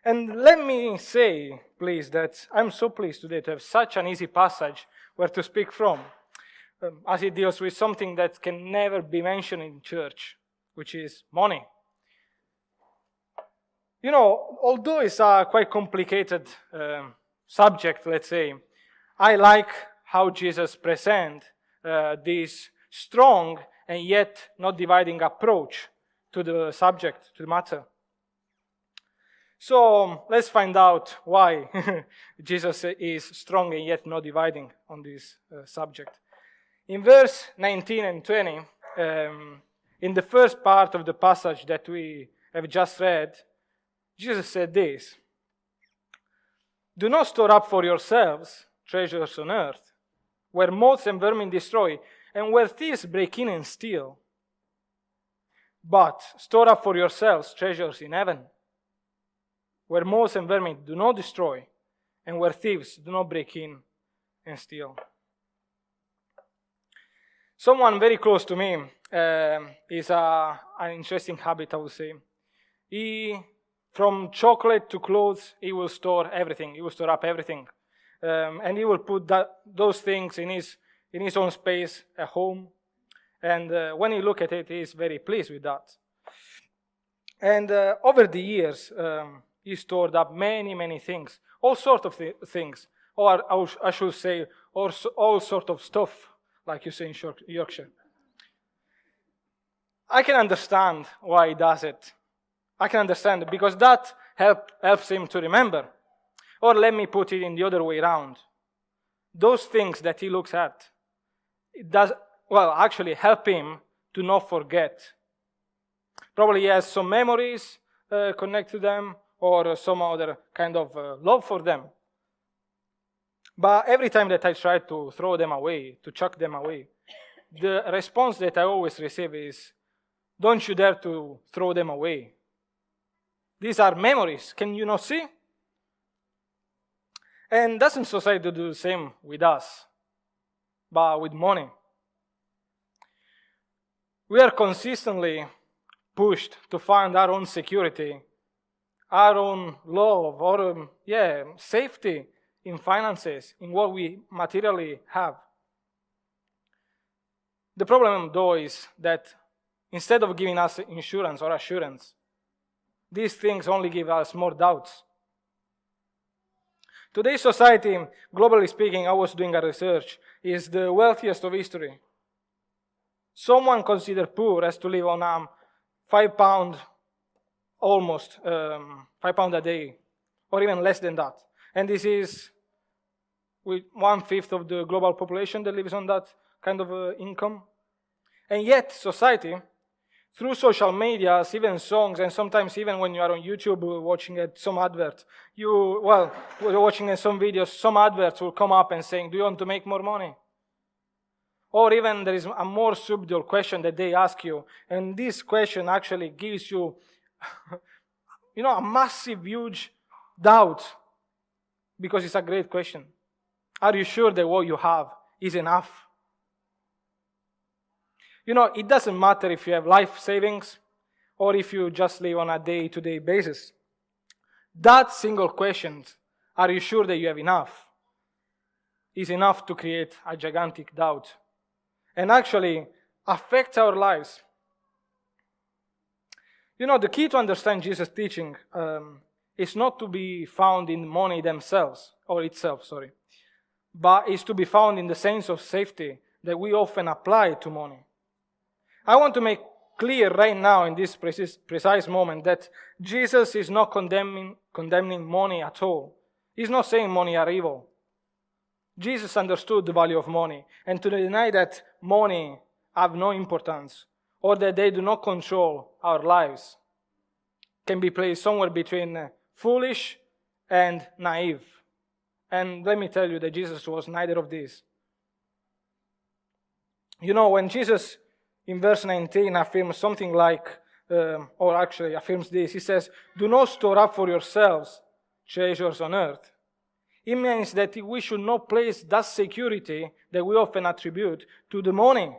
And let me say, please, that I'm so pleased today to have such an easy passage where to speak from, as it deals with something that can never be mentioned in church, which is money. You know, although it's a quite complicated subject, let's say, I like how Jesus presents this strong and yet not dividing approach to the subject, to the matter. So let's find out why Jesus is strong and yet not dividing on this subject. In verse 19 and 20, in the first part of the passage that we have just read, Jesus said this: "Do not store up for yourselves treasures on earth, where moths and vermin destroy, and where thieves break in and steal. But store up for yourselves treasures in heaven, where moths and vermin do not destroy, and where thieves do not break in and steal." Someone very close to me is an interesting habit, I would say. From chocolate to clothes, he will store everything. He will store up everything. And he will put those things in his own space at home. And when you look at it, he is very pleased with that. And over the years, he stored up many, many things. All sorts of things. Or I should say, all sorts of stuff, like you say in Yorkshire. I can understand why he does it. I can understand it because that helps him to remember. Or let me put it in the other way around. Those things that he looks at, it does, well, actually help him to not forget. Probably he has some memories connected to them or some other kind of love for them. But every time that I try to throw them away, to chuck them away, the response that I always receive is, "Don't you dare to throw them away. These are memories. Can you not see?" And doesn't society do the same with us, but with money? We are consistently pushed to find our own security, our own love, or safety in finances, in what we materially have. The problem, though, is that instead of giving us insurance or assurance, these things only give us more doubts. Today's society, globally speaking, I was doing a research, is the wealthiest of history. Someone considered poor has to live on £5, almost £5 a day, or even less than that. And this is with 1/5 of the global population that lives on that kind of income. And yet, society, through social media, even songs, and sometimes even when you are on YouTube watching some advert, we're watching some videos, some adverts will come up and saying, "Do you want to make more money?" Or even there is a more subtle question that they ask you, and this question actually gives you, a massive, huge doubt, because it's a great question. Are you sure that what you have is enough? It doesn't matter if you have life savings or if you just live on a day-to-day basis. That single question, are you sure that you have enough, is enough to create a gigantic doubt and actually affect our lives. The key to understand Jesus' teaching is not to be found in money itself, but is to be found in the sense of safety that we often apply to money. I want to make clear right now in this precise moment that Jesus is not condemning money at all. He's not saying money are evil. Jesus understood the value of money, and to deny that money have no importance or that they do not control our lives can be placed somewhere between foolish and naive. And let me tell you that Jesus was neither of these. When Jesus in verse 19 affirms something like, affirms this, he says, "Do not store up for yourselves treasures on earth." It means that we should not place that security that we often attribute to the money.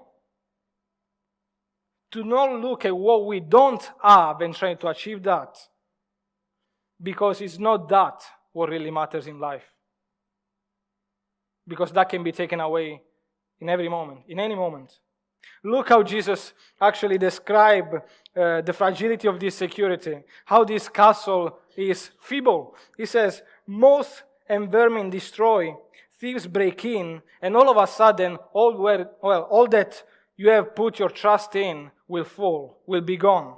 To not look at what we don't have and try to achieve that. because it's not that what really matters in life. Because that can be taken away in every moment, in any moment. Look how Jesus actually described the fragility of this security, how this castle is feeble. He says, moth and vermin destroy, thieves break in, and all of a sudden, all that you have put your trust in will fall, will be gone.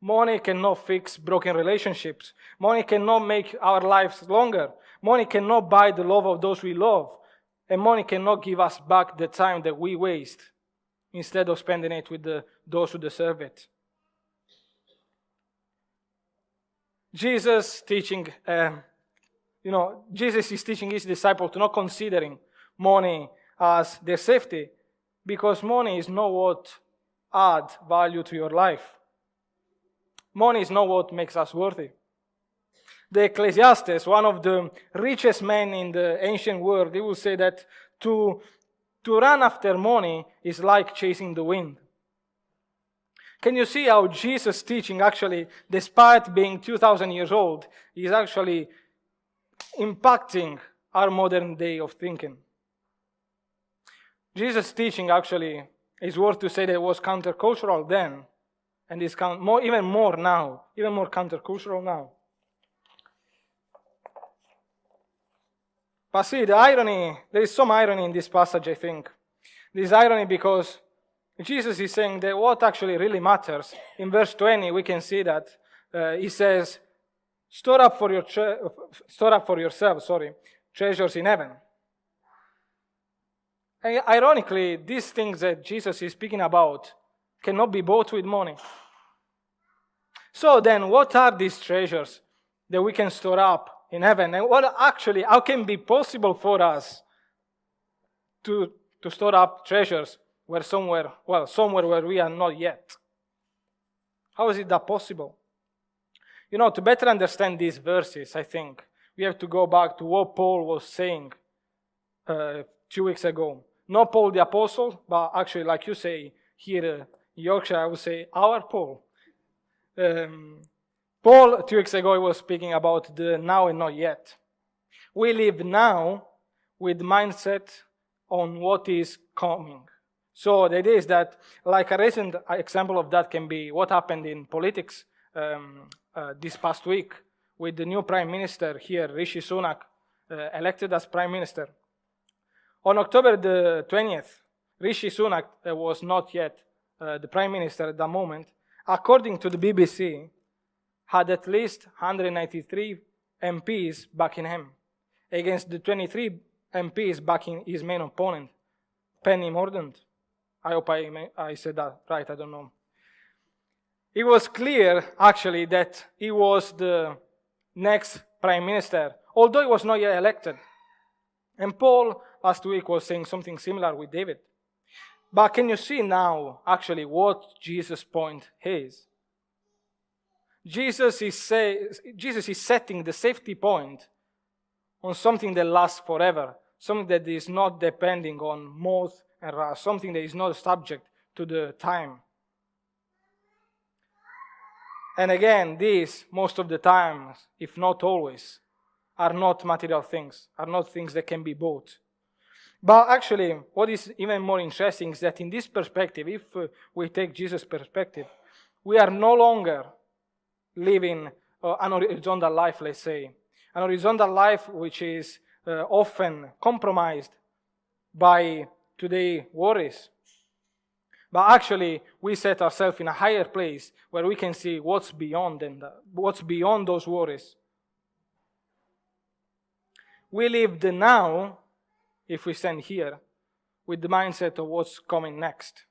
Money cannot fix broken relationships. Money cannot make our lives longer. Money cannot buy the love of those we love. And money cannot give us back the time that we waste instead of spending it with those who deserve it. Jesus is teaching his disciples to not considering money as their safety, because money is not what adds value to your life. Money is not what makes us worthy. The Ecclesiastes, one of the richest men in the ancient world, he will say that to run after money is like chasing the wind. Can you see how Jesus' teaching actually, despite being 2,000 years old, is actually impacting our modern day of thinking? Jesus' teaching actually is worth to say that it was countercultural then, and is even more countercultural now. But see, there is some irony in this passage, I think. This irony because Jesus is saying that what actually really matters. In verse 20, we can see that he says, store up for yourself, treasures in heaven. And ironically, these things that Jesus is speaking about cannot be bought with money. So then, what are these treasures that we can store up in heaven? And how can it be possible for us to store up treasures somewhere where we are not yet? How is it that possible? To better understand these verses, I think we have to go back to what Paul was saying 2 weeks ago. Not Paul the Apostle, but actually, like you say here in Yorkshire, I would say our Paul. Paul, 2 weeks ago, he was speaking about the now and not yet. We live now with mindset on what is coming. So the idea is that, like a recent example of that can be what happened in politics this past week with the new Prime Minister here, Rishi Sunak, elected as Prime Minister. On October the 20th, Rishi Sunak was not yet the Prime Minister at that moment. According to the BBC, had at least 193 MPs backing him, against the 23 MPs backing his main opponent, Penny Mordaunt. I hope I said that right, I don't know. It was clear, actually, that he was the next Prime Minister, although he was not yet elected. And Paul, last week, was saying something similar with David. But can you see now, actually, what Jesus' point is? Jesus is setting the safety point on something that lasts forever, something that is not depending on moth and rust, something that is not subject to the time. And again, these, most of the time, if not always, are not material things, are not things that can be bought. But actually, what is even more interesting is that in this perspective, if we take Jesus' perspective, we are no longer living an horizontal life, let's say. An horizontal life which is often compromised by today's worries. But actually, we set ourselves in a higher place where we can see what's beyond those worries. We live the now, if we stand here, with the mindset of what's coming next.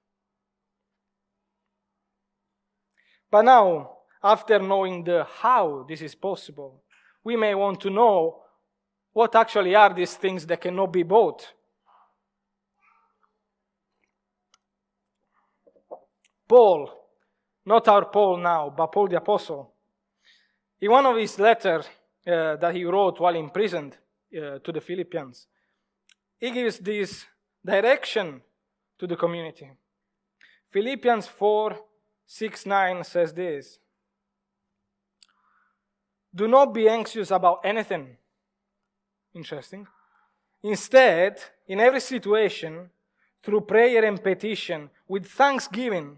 But now, after knowing the how this is possible, we may want to know what actually are these things that cannot be bought. Paul, not our Paul now, but Paul the Apostle, in one of his letters that he wrote while imprisoned to the Philippians, he gives this direction to the community. Philippians 4:6-9 says this: Do not be anxious about anything. Interesting. Instead, in every situation, through prayer and petition, with thanksgiving,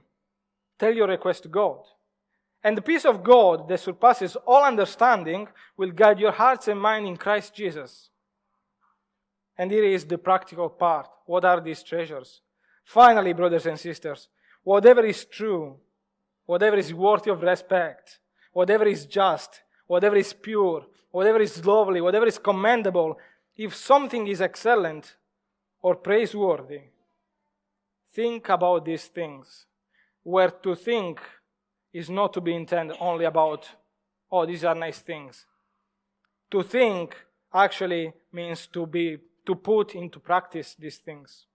tell your request to God. And the peace of God that surpasses all understanding will guide your hearts and mind in Christ Jesus. And here is the practical part. What are these treasures? Finally, brothers and sisters, whatever is true, whatever is worthy of respect, whatever is just, whatever is pure, whatever is lovely, whatever is commendable, if something is excellent or praiseworthy, think about these things. Where to think is not to be intended only about, oh, these are nice things. To think actually means to put into practice these things.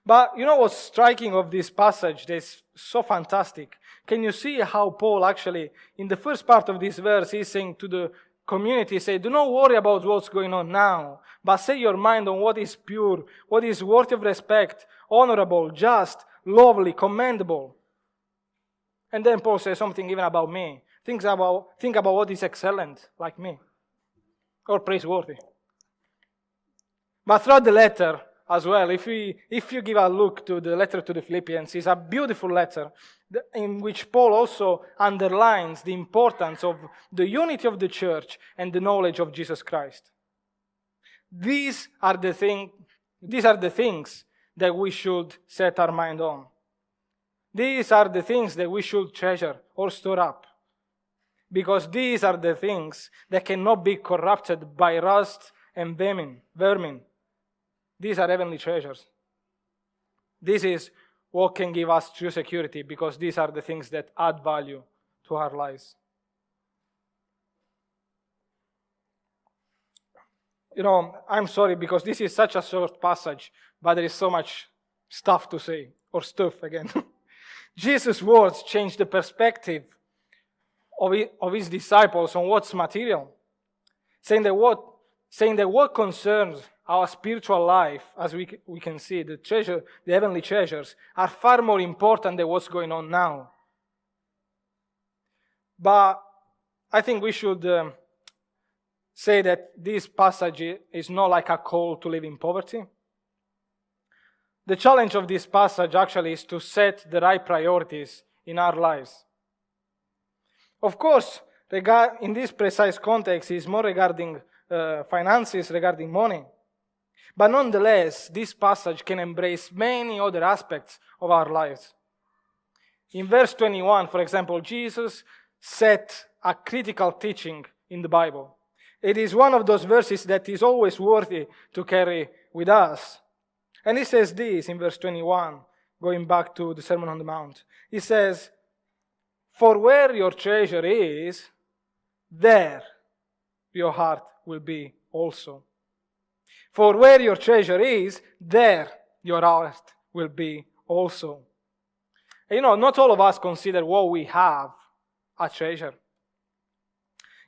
But you know what's striking of this passage that's so fantastic? Can you see how Paul actually, in the first part of this verse, is saying to the community, say, do not worry about what's going on now, but set your mind on what is pure, what is worthy of respect, honorable, just, lovely, commendable. And then Paul says something even about me. Think about what is excellent, like me, or praiseworthy. But throughout the letter as well, if you give a look to the letter to the Philippians, it's a beautiful letter in which Paul also underlines the importance of the unity of the church and the knowledge of Jesus Christ. These are the things that we should set our mind on. These are the things that we should treasure or store up. Because these are the things that cannot be corrupted by rust and vermin. These are heavenly treasures. This is what can give us true security, because these are the things that add value to our lives. You know, I'm sorry because this is such a short passage, but there is so much stuff to say, or stuff again. Jesus' words changed the perspective of his disciples on what's material, saying that what concerns our spiritual life, as we can see, the heavenly treasures, are far more important than what's going on now. But I think we should say that this passage is not like a call to live in poverty. The challenge of this passage actually is to set the right priorities in our lives. Of course, in this precise context, it's more regarding finances, regarding money. But nonetheless, this passage can embrace many other aspects of our lives. In verse 21, for example, Jesus set a critical teaching in the Bible. It is one of those verses that is always worthy to carry with us. And he says this in verse 21, going back to the Sermon on the Mount. He says, "For where your treasure is, there your heart will be also." For where your treasure is, there your heart will be also. And you know, not all of us consider what we have a treasure.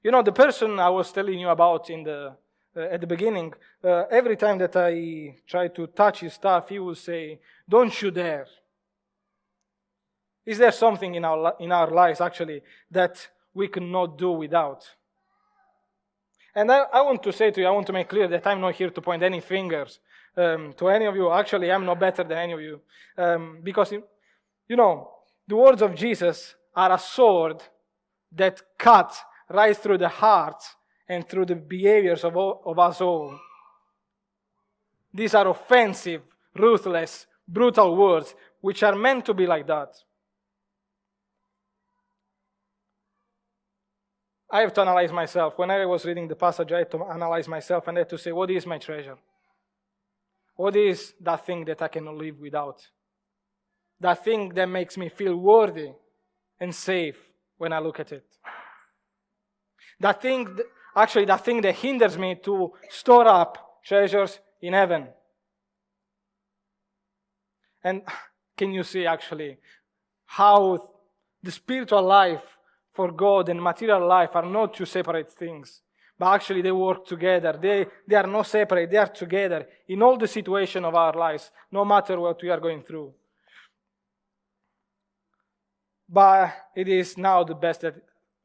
You know, the person I was telling you about at the beginning, every time that I try to touch his stuff, he will say, "Don't you dare." Is there something in our lives, actually, that we cannot do without? And I want to say to you, I want to make clear that I'm not here to point any fingers to any of you. Actually, I'm not better than any of you. Because, you know, the words of Jesus are a sword that cuts right through the heart and through the behaviors of us all. These are offensive, ruthless, brutal words, which are meant to be like that. I have to analyze myself. When I was reading the passage, I had to analyze myself and I had to say, what is my treasure? What is that thing that I cannot live without? That thing that makes me feel worthy and safe when I look at it. That thing that hinders me to store up treasures in heaven. And can you see actually how the spiritual life for God and material life are not two separate things, but actually they work together. They are not separate, they are together in all the situation of our lives, no matter what we are going through. But it is now the best that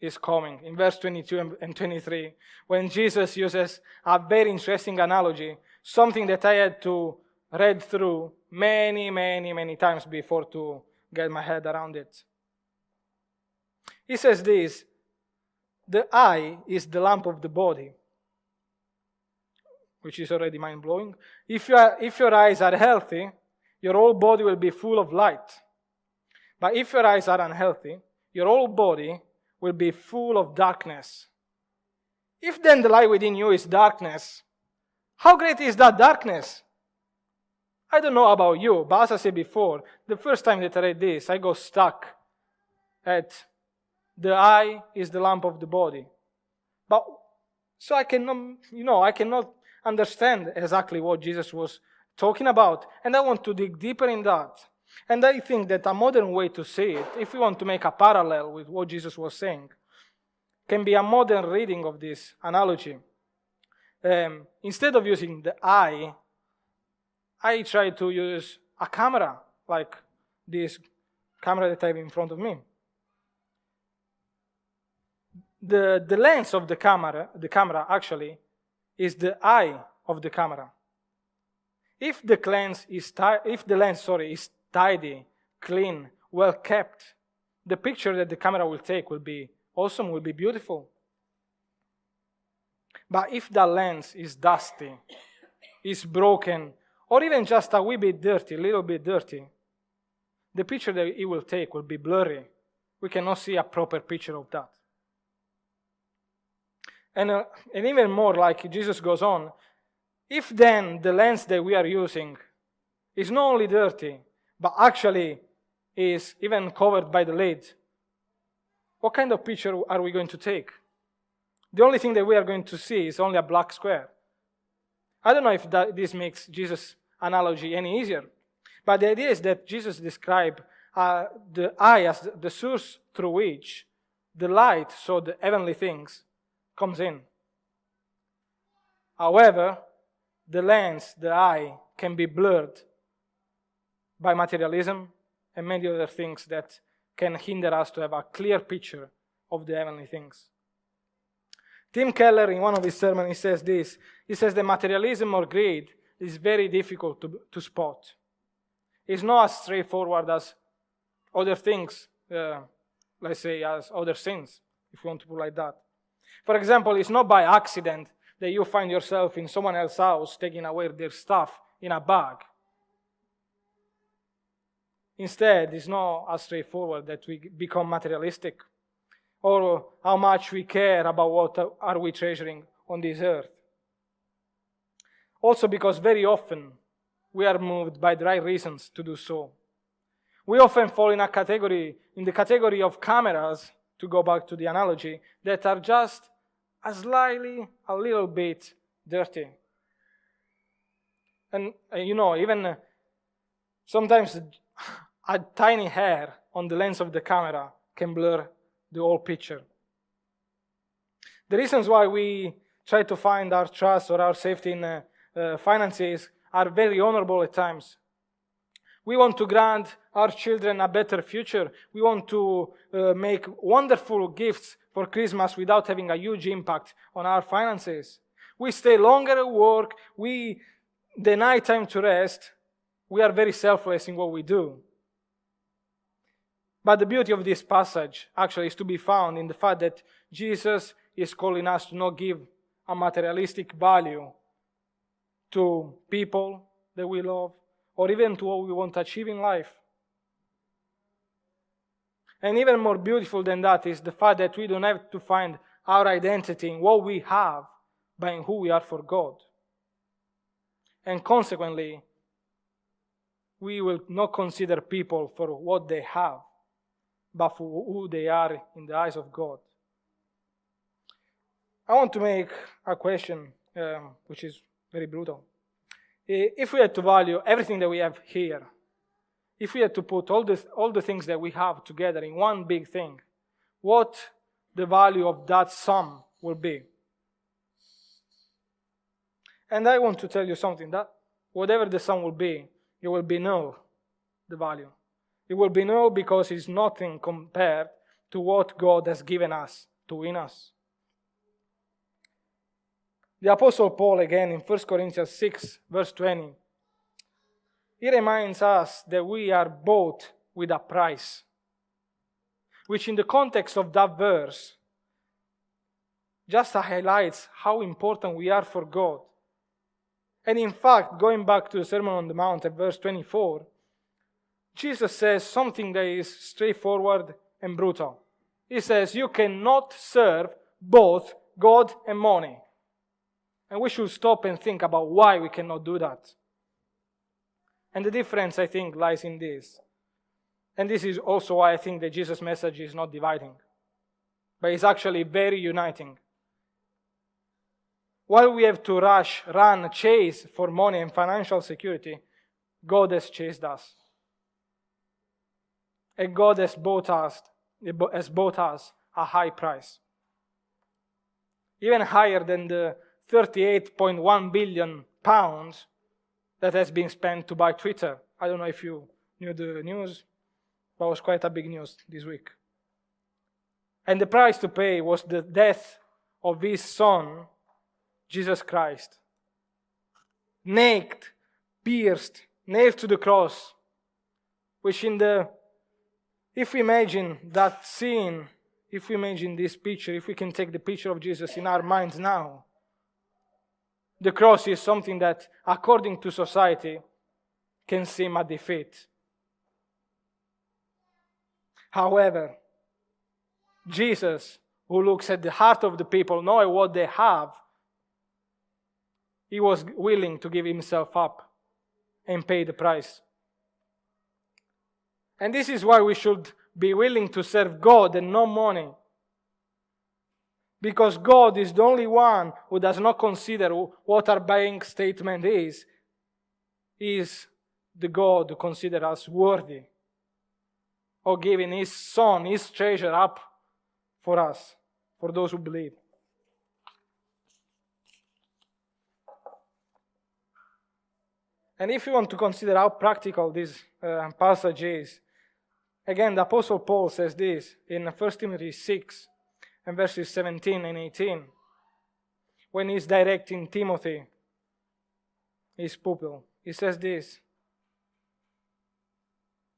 is coming. In verse 22 and 23, when Jesus uses a very interesting analogy, something that I had to read through many times before to get my head around it. He says this: the eye is the lamp of the body, which is already mind-blowing. If your eyes are healthy, your whole body will be full of light. But if your eyes are unhealthy, your whole body will be full of darkness. If then the light within you is darkness, how great is that darkness? I don't know about you, but as I said before, the first time that I read this, I got stuck at the eye is the lamp of the body. But so I cannot understand exactly what Jesus was talking about, and I want to dig deeper in that. And I think that a modern way to say it, if we want to make a parallel with what Jesus was saying, can be a modern reading of this analogy. Instead of using the eye, I try to use a camera, like this camera that I have in front of me. The lens of the camera actually is the eye of the camera. If the lens is tidy, clean, well kept, the picture that the camera will take will be awesome, will be beautiful. But if the lens is dusty, is broken, or even just a wee bit dirty, a little bit dirty, the picture that it will take will be blurry. We cannot see a proper picture of that. And even more, like Jesus goes on, if then the lens that we are using is not only dirty, but actually is even covered by the lid, what kind of picture are we going to take? The only thing that we are going to see is only a black square. I don't know if this makes Jesus' analogy any easier, but the idea is that Jesus described the eye as the source through which the light, so the heavenly things, comes in. However, the lens, the eye, can be blurred by materialism and many other things that can hinder us to have a clear picture of the heavenly things. Tim Keller, in one of his sermons, he says this. He says that materialism or greed is very difficult to spot. It's not as straightforward as other things, let's say as other sins, if you want to put it like that. For example, it's not by accident that you find yourself in someone else's house taking away their stuff in a bag. Instead, it's not as straightforward that we become materialistic or how much we care about what are we treasuring on this earth. Also because very often we are moved by the right reasons to do so. We often fall in the category of cameras, to go back to the analogy, that are just a little bit dirty. And even sometimes a tiny hair on the lens of the camera can blur the whole picture. The reasons why we try to find our trust or our safety in finances are very honorable at times. We want to grant our children a better future. We want to make wonderful gifts for Christmas without having a huge impact on our finances. We stay longer at work. We deny time to rest. We are very selfless in what we do. But the beauty of this passage actually is to be found in the fact that Jesus is calling us to not give a materialistic value to people that we love, or even to what we want to achieve in life. And even more beautiful than that is the fact that we don't have to find our identity in what we have, but in who we are for God. And consequently, we will not consider people for what they have, but for who they are in the eyes of God. I want to make a question, which is very brutal. If we had to value everything that we have here, if we had to put all the things that we have together in one big thing, what the value of that sum will be? And I want to tell you something, that whatever the sum will be, it will be null, the value. It will be null because it's nothing compared to what God has given us to win us. The Apostle Paul, again, in 1 Corinthians 6, verse 20, he reminds us that we are bought with a price, which in the context of that verse just highlights how important we are for God. And in fact, going back to the Sermon on the Mount at verse 24, Jesus says something that is straightforward and brutal. He says, you cannot serve both God and money. And we should stop and think about why we cannot do that. And the difference, I think, lies in this. And this is also why I think that Jesus' message is not dividing, but it's actually very uniting. While we have to rush, run, chase for money and financial security, God has chased us. And God has bought us a high price. Even higher than the 38.1 billion pounds that has been spent to buy Twitter. I don't know if you knew the news, but it was quite a big news this week. And the price to pay was the death of his son, Jesus Christ. Naked, pierced, nailed to the cross. Which if we imagine that scene, if we imagine this picture, if we can take the picture of Jesus in our minds now, the cross is something that, according to society, can seem a defeat. However, Jesus, who looks at the heart of the people, knowing what they have, he was willing to give himself up and pay the price. And this is why we should be willing to serve God and no money. Because God is the only one who does not consider what our bank statement is. He is the God who considers us worthy of giving His Son, His treasure up for us, for those who believe. And if you want to consider how practical this passage is, again, the Apostle Paul says this in 1 Timothy 6, and verses 17 and 18, when he's directing Timothy, his pupil. He says this: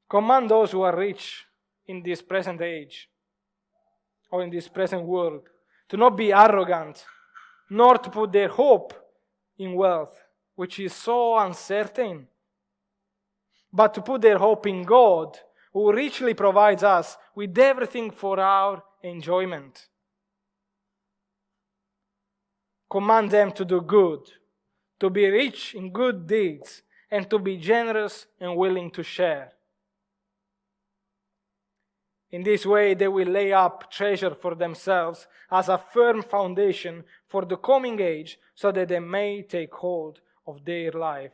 command those who are rich in this present age, or in this present world, to not be arrogant, nor to put their hope in wealth, which is so uncertain, but to put their hope in God, who richly provides us with everything for our enjoyment. Command them to do good, to be rich in good deeds, and to be generous and willing to share. In this way, they will lay up treasure for themselves as a firm foundation for the coming age, so that they may take hold of their life,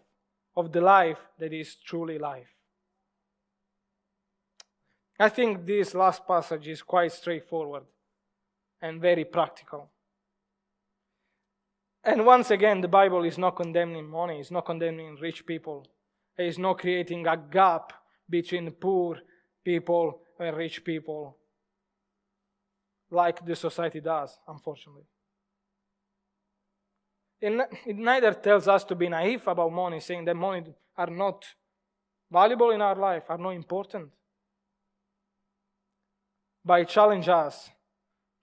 of the life that is truly life. I think this last passage is quite straightforward and very practical. And once again, the Bible is not condemning money, it's not condemning rich people. It is not creating a gap between poor people and rich people, like the society does, unfortunately. It neither tells us to be naive about money, saying that money are not valuable in our life, are not important. But it challenges us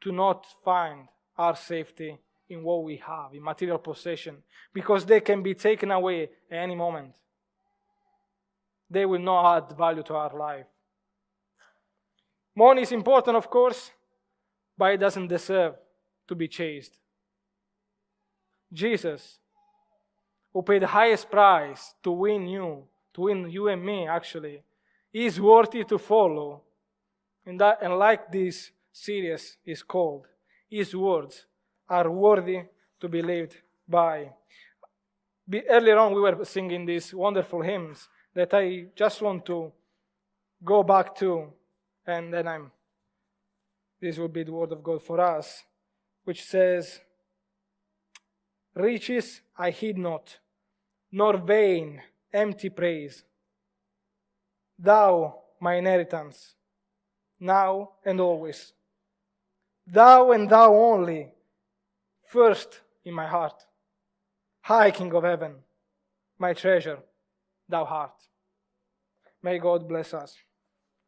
to not find our safety in what we have, in material possession, because they can be taken away at any moment. They will not add value to our life. Money is important, of course, but it doesn't deserve to be chased. Jesus, who paid the highest price to win you and me, actually, is worthy to follow. And like this series is called, His words are worthy to be lived by. Earlier on, we were singing these wonderful hymns that I just want to go back to, and then this will be the word of God for us, which says, riches I heed not, nor vain, empty praise. Thou, my inheritance, now and always. Thou and thou only, first in my heart. High King of heaven, my treasure, thou art. May God bless us.